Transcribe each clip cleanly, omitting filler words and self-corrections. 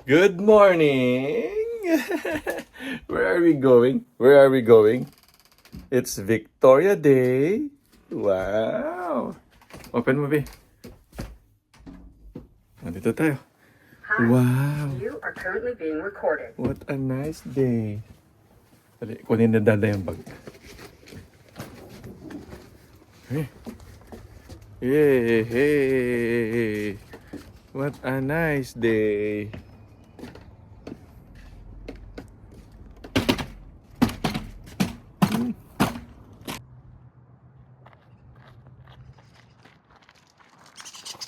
Good morning! Where are we going? Where are we going? It's Victoria Day. Wow! Open mo, be. Nandito tayo. Hi, Wow! you are currently being recorded. What a nice day. Dali, kunin na dada yung bag. Hey. Yay! Hey! What a nice day.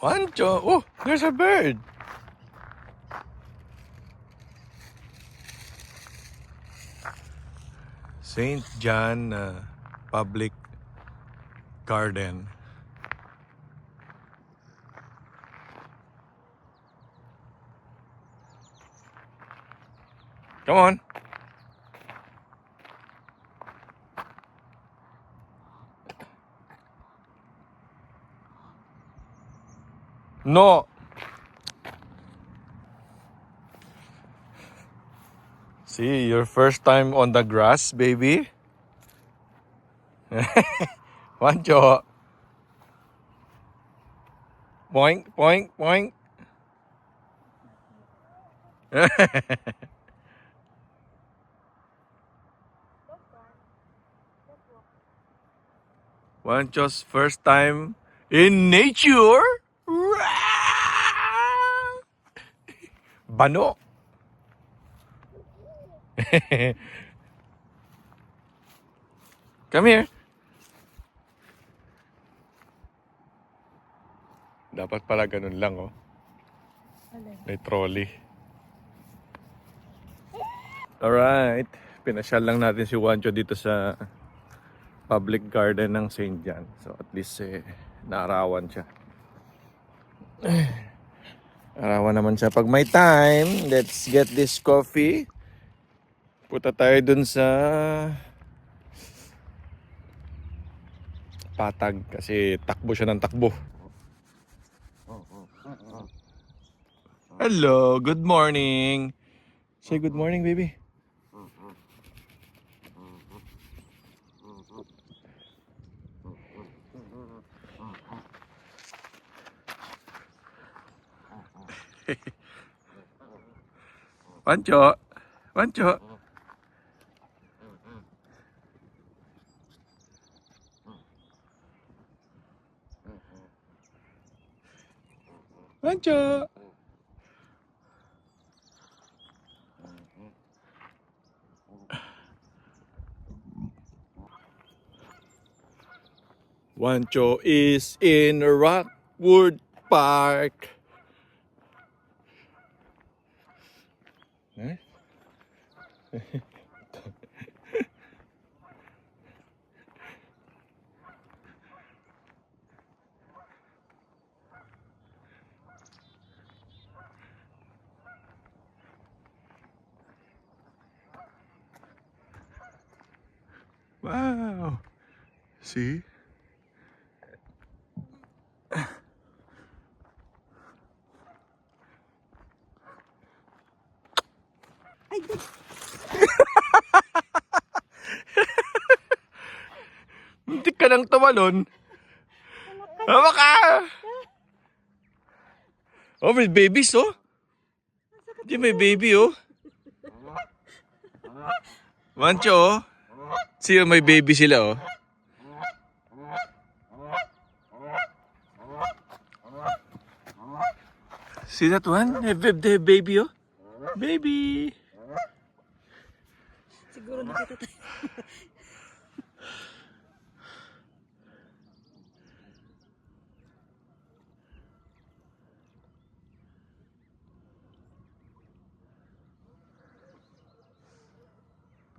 Wancho! Oh, there's a bird! St. John Public Garden. Come on. No. See, your first time on the grass, baby. Wancho. Boink, boink, boink. Wancho's first time in nature. Bano. Come here. Dapat pala ganun lang, oh. May trolley. Alright. Pinasyal lang natin si Wancho dito sa public garden ng St. John. So at least naarawan siya. Arawan naman siya pag may time. Let's get this coffee. Punta tayo dun sa Patag kasi takbo siya ng takbo. Hello, good morning. Say good morning, baby. Wancho, Wancho. Wancho. Wancho is in Rockwood Park. Eh? Wow. See? Hindi ka nang tumalon. Hawa ka! Oh, may babies, oh. Hindi may baby, oh. Wancho, oh. See, may baby sila, oh. See that one? They have baby, oh. Baby. Siguro nakita tayo.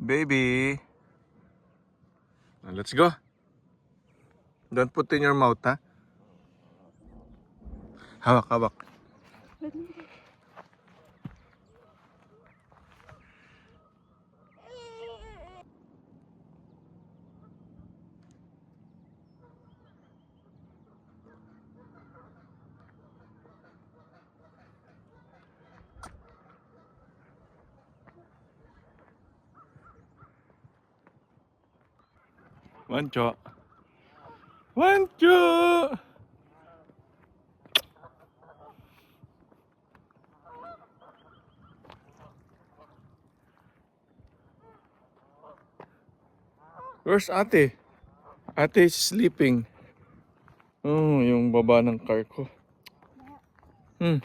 Baby. Now, let's go. Don't put in your mouth, ha? Hawak, hawak. Wancho. Wancho. Where's ate? Ate is sleeping. Oh, yung baba ng car ko. Ano?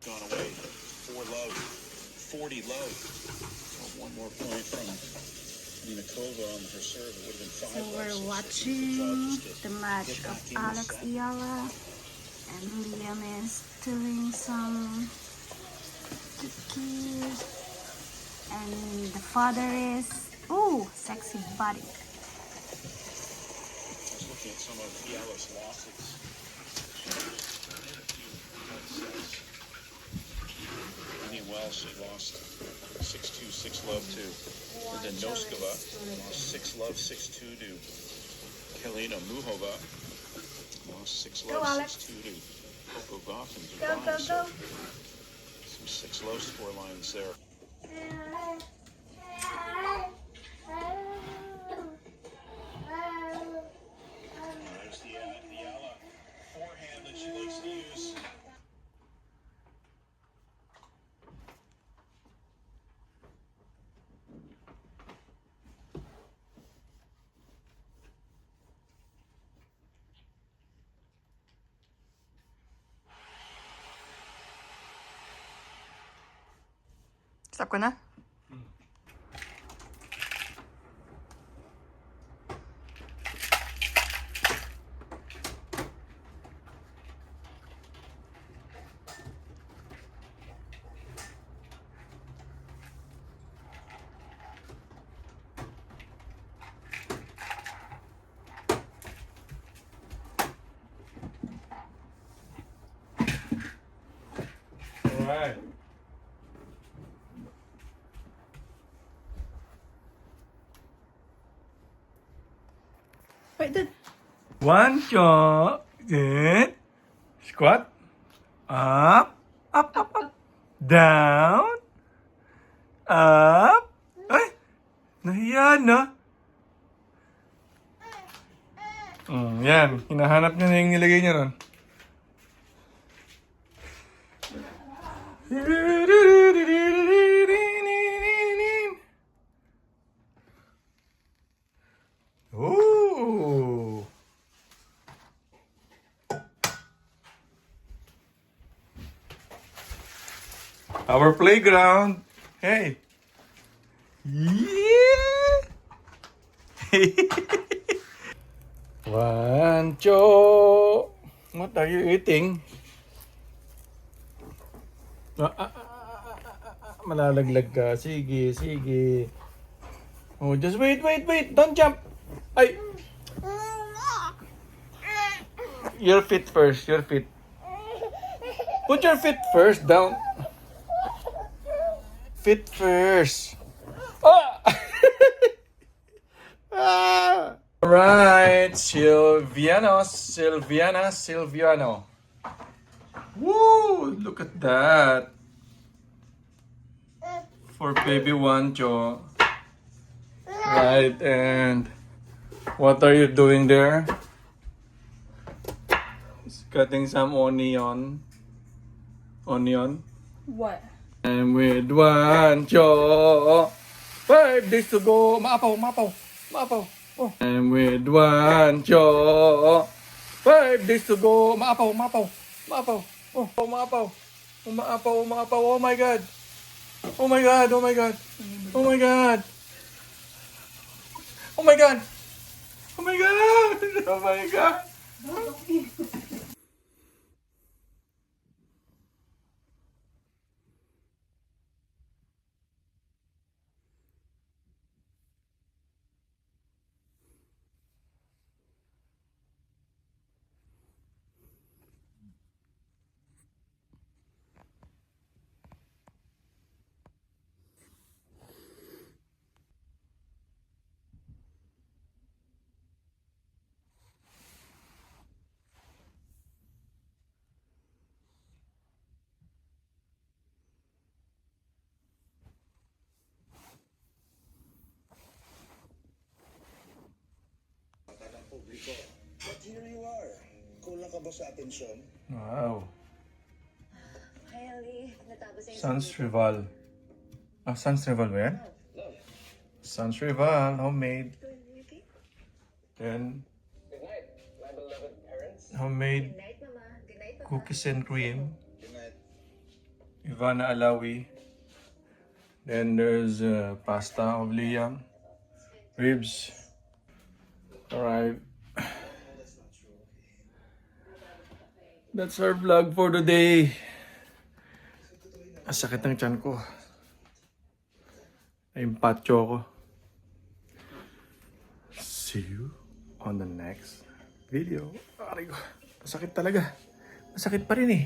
Gone away. 4 love, 40 love. So one more point from Minakova on her serve. It would have been 5 So love. we're So watching just the match get of back in the Alex set. Ayala, and Liam is doing some cookies, and the father is sexy body. Just looking at some of Fiala's losses. Indian Wells, she lost 6-2, 6 love to. And then Noskova lost 6 love, 6-2 to Kelina Muhova. Lost 6 love, 6-2 to Coco Goff and Dubai. So some 6 love score lines there. There's the Ayala forehand that she likes to use. Stop ko na? Alright. Wait, dude. Wancho. Good. Squat. Up. Up, up, up. Down. Up. Ay! Nahiya na. Yan. Hinahanap niya na yung nilagay niya ron. Ooh. Our playground. Hey. Yeah. Wancho. What are you eating? Malalaglag ka. Sige, sige. Oh, just wait, wait, wait. Don't jump. Ay. Your feet first. Your feet. Put your feet first down. Feet first. Ah! Ah! Alright, Silviano. Woo! Look at that. For baby Wancho. Right, and what are you doing there? He's cutting some onion. Onion. What? And with Wancho. 5 days to go. Maapaw. Oh. And with Wancho. 5 days to go. Maapaw. Oh, maapaw. Oh my God. Oh my God. Oh my God. Oh my God. Oh my God. Oh my God. Oh my God. ka ba sa atensyon? Wow. Kylie, natapos yung Sans Rival. Ah, Sans Rival ba yan? Sans Rival, homemade. Then, homemade Good night, Mama. Good night, Papa. cookies and cream. Good night. Ivana Alawi. Then there's pasta of Liam. Ribs. Alright. That's our vlog for today. Ang sakit ng tiyan ko. Naimpatyo ko. See you on the next video. Aray ko. Masakit talaga. Masakit pa rin eh.